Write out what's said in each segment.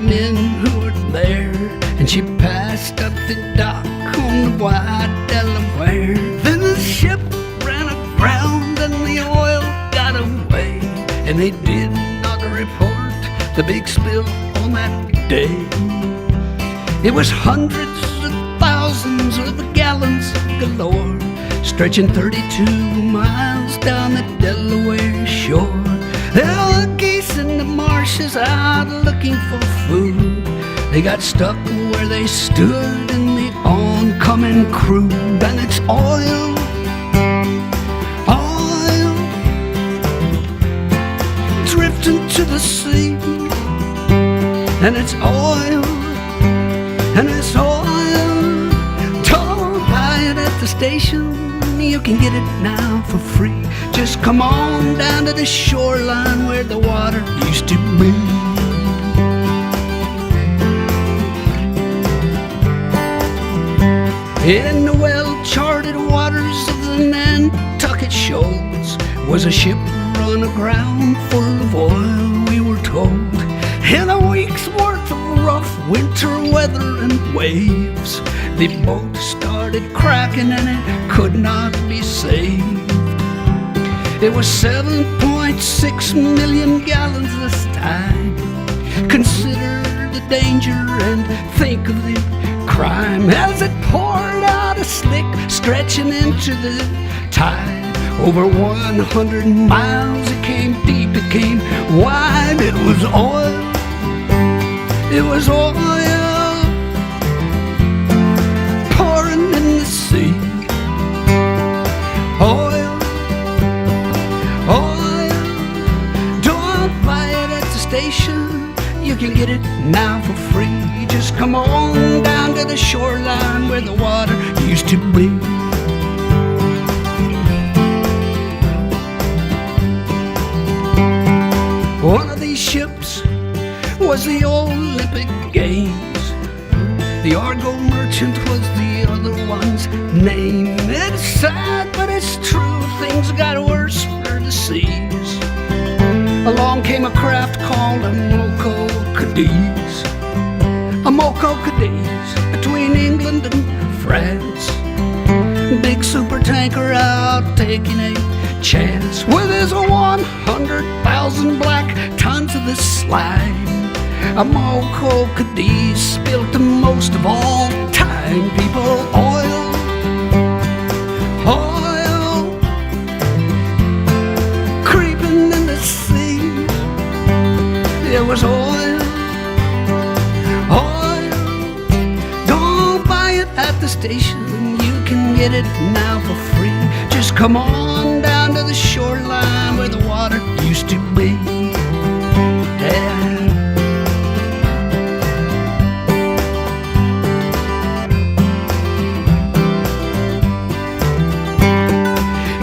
the men who were there, and she passed up the dock on the wide Delaware. Then the ship ran aground and the oil got away, and they did not report the big spill on that day. It was hundreds of thousands of gallons galore, stretching 32 miles down the Delaware shore. There were geese in the marshes out looking for food. They got stuck where they stood in the oncoming crude. And it's oil, oil, drifting to the sea. And it's oil, and it's oil. Don't buy it at the station, you can get it now for free. Just come on down to the shoreline where the water used to be. In the well-charted waters of the Nantucket shoals was a ship run aground full of oil, we were told. In a week's worth of rough winter weather and waves, the boat started cracking and it could not be saved. It was 7.6 million gallons this time. Consider the danger and think of the crime as it poured out a slick, stretching into the tide. Over 100 miles it came deep, it came wide. It was oil, it was oil, pouring in the sea. Oil, oil, don't buy it at the station, you can get it now for free. Just come on down to the shoreline where the water used to be. One of these ships was the Olympic Games. The Argo Merchant was the other one's name. It's sad, but it's true, things got worse for the seas. Along came a craft called a Moco Cadiz. A Moco Cadiz between England and France. Big super tanker out taking a chance with his 100,000 black tons of this slime. A Moco Cadiz spilt the most of all time. People, oil, oil, creeping in the sea. There was oil, oil. Don't buy it at the station, you can get it now for free. Just come on down to the shoreline where the water used to be. Yeah.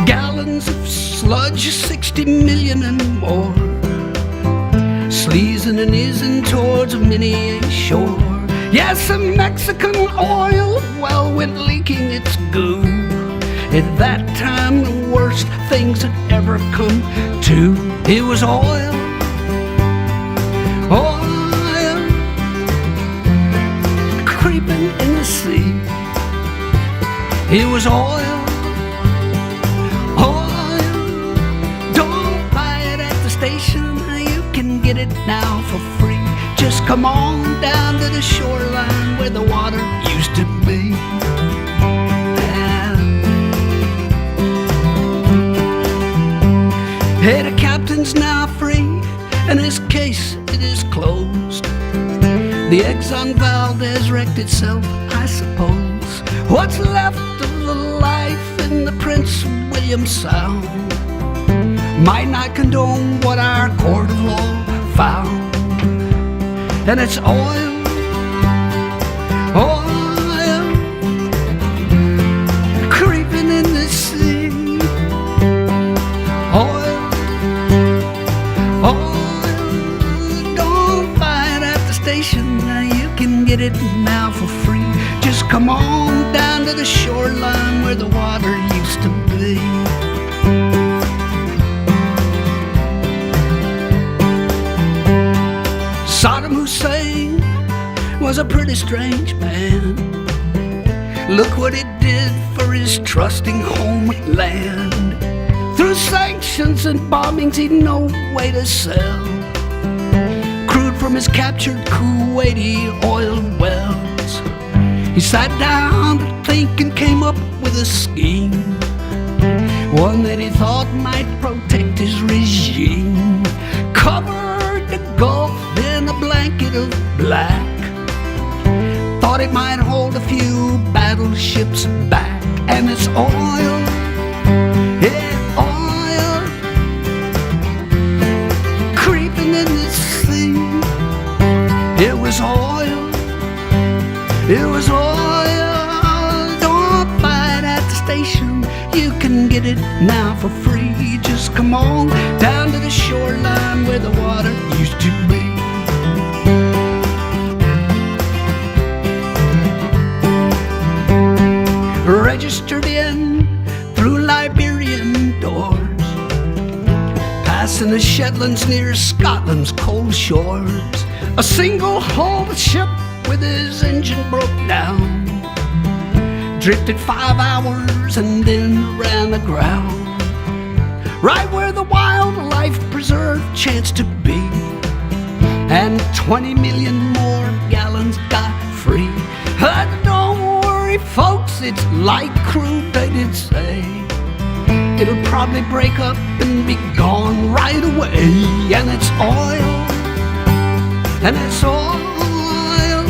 Gallons of sludge, 60 million and more, sleazing and easing towards many a shore. Yes, a Mexican oil well went leaking its goo. At that time, the worst things had ever come to. It was oil, oil, creeping in the sea. It was oil, oil. Don't buy it at the station, you can get it now for free. Just come on down to the shoreline where the water used to be. Hey, the captain's now free, and his case, it is closed. The Exxon Valdez wrecked itself, I suppose. What's left of the life in the Prince William Sound might not condone what our court of law found. And it's oil, oil, creeping in the sea. Oil, oil, don't buy it at the station, you can get it now for free. Just come on down to the shoreline where the water used to be. Saddam Hussein was a pretty strange man. Look what he did for his trusting homeland. Through sanctions and bombings he'd no way to sell crude from his captured Kuwaiti oil wells. He sat down to think and came up with a scheme, one that he thought might protect his regime. Covered the Gulf in a blanket of black, thought it might hold a few battleships back. And it's oil, yeah, oil, creeping in the sea. It was oil, it was oil. Don't buy it at the station, you can get it now for free. Just come on down to the shoreline where the water used to be. Registered in through Liberian doors, passing the Shetlands near Scotland's cold shores. A single-hulled ship with his engine broke down, drifted 5 hours and then ran aground, right where the wildlife preserve chanced to be, and 20 million more gallons got free. Don't worry, folks, it's light crude, they did say. It'll probably break up and be gone right away. And it's oil, and it's oil,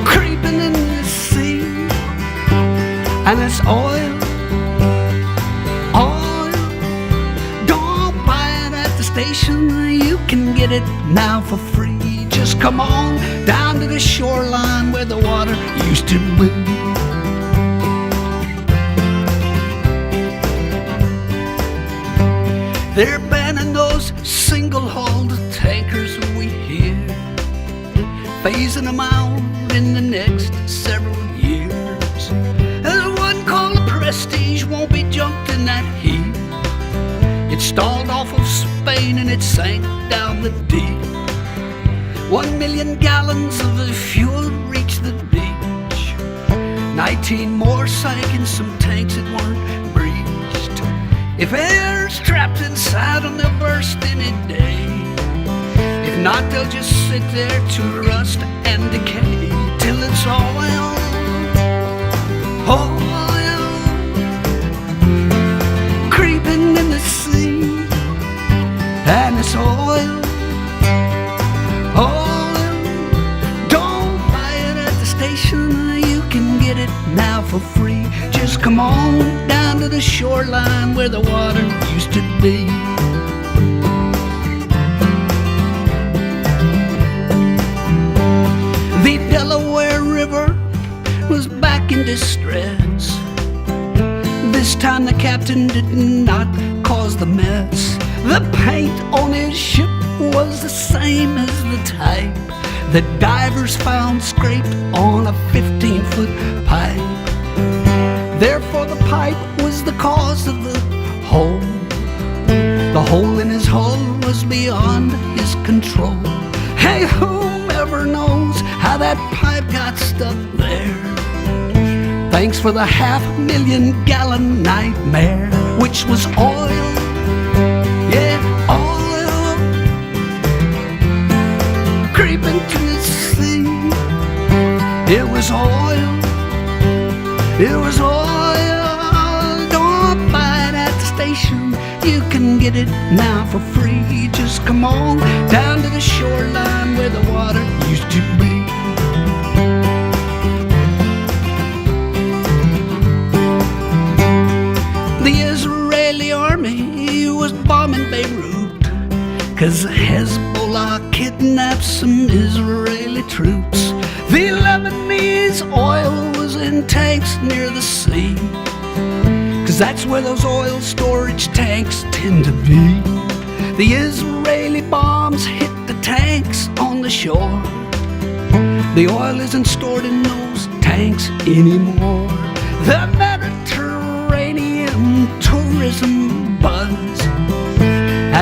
creeping in the sea. And it's oil, oil. Don't buy it at the station, you can get it now for free. Just come on down to the shoreline where the water used to be. They're banning those single-hulled tankers we hear, phasing them out in the next several years. There's one called the Prestige, won't be jumped in that heat. It stalled off of Spain and it sank down the deep. 1 million gallons of the fuel reached the beach. 19 more sank in some tanks that weren't breached. If air's trapped inside them, they'll burst any day. If not, they'll just sit there to rust and decay till it's oil, oil, creeping in the sea. And it's oil, oil. Don't buy it at the station, you can get it now for free. Just come on down to the shoreline where the water used to be. The Delaware River was back in distress. This time the captain did not cause the mess. The paint on his ship was the same as the type that divers found scraped on a 15-foot pipe. Therefore the pipe was the cause of the hole. The hole in his hull was beyond his control. Hey, whoever knows how that pipe got stuck there? Thanks for the 500,000 gallon nightmare, which was oil, yeah, oil, creeping to the sea. It was oil, it was oil. Don't buy it at the station, you can get it now for free. Just come on down to the shoreline where the water used to be. The Israeli army was bombing Beirut, 'cause Hezbollah kidnapped some Israeli troops. The Lebanese oil was in tanks near the sea, 'cause that's where those oil storage tanks tend to be. The Israeli bombs hit the tanks on the shore. The oil isn't stored in those tanks anymore. The Mediterranean tourism buzz,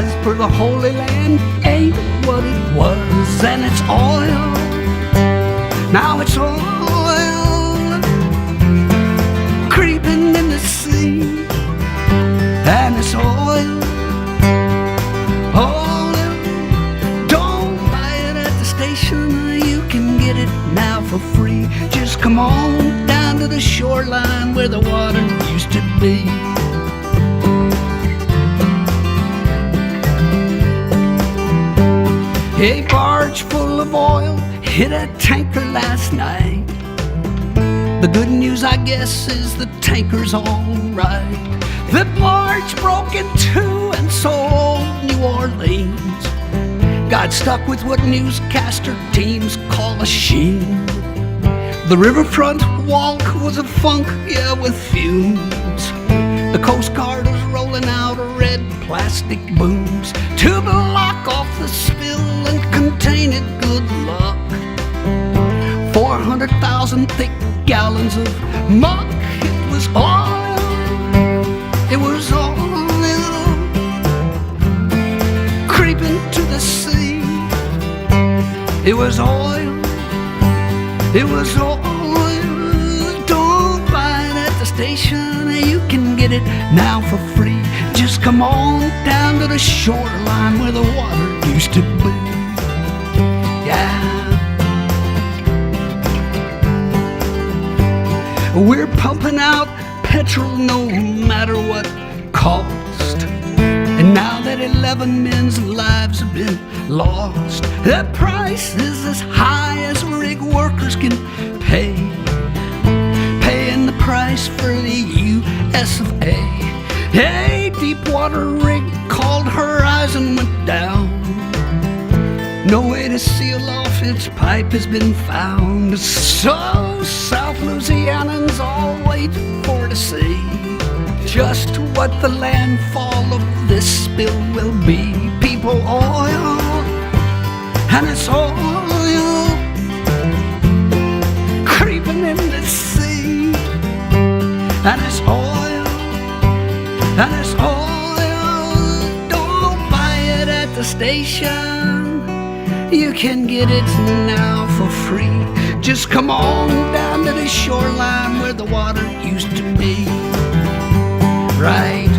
as per the Holy Land, ain't what it was. And it's oil, Now it's oil creeping in the sea, and it's oil. Don't buy it at the station, you can get it now for free. Just come on down to the shoreline where the water used to be. A barge full of oil hit a tanker last night. The good news, I guess, is the tanker's all right. The barge broke in two, and so old New Orleans got stuck with what newscaster teams call a sheen. The riverfront walk was a funk, yeah, with fumes. The Coast Guard was rolling out red plastic booms to block off the spill and contain it, good luck. 400,000 thick gallons of muck. It was oil. It was oil creeping to the sea. It was oil. It was oil. Don't buy it at the station, you can get it now for free. Just come on down to the shoreline where the water used to be. Yeah. We're pumping out petrol no matter what cost. And now that 11 men's lives have been lost, the price is as high as rig workers can pay. Paying the price for the US of A. A deep water rig called Horizon went down. No way to seal off its pipe has been found. So South Louisianans all wait for to see just what the landfall of this spill will be. People, oil, and it's oil creeping in the sea, and it's oil, and it's oil. Don't buy it at the station, you can get it now for free. Just come on down to the shoreline where the water used to be. Right.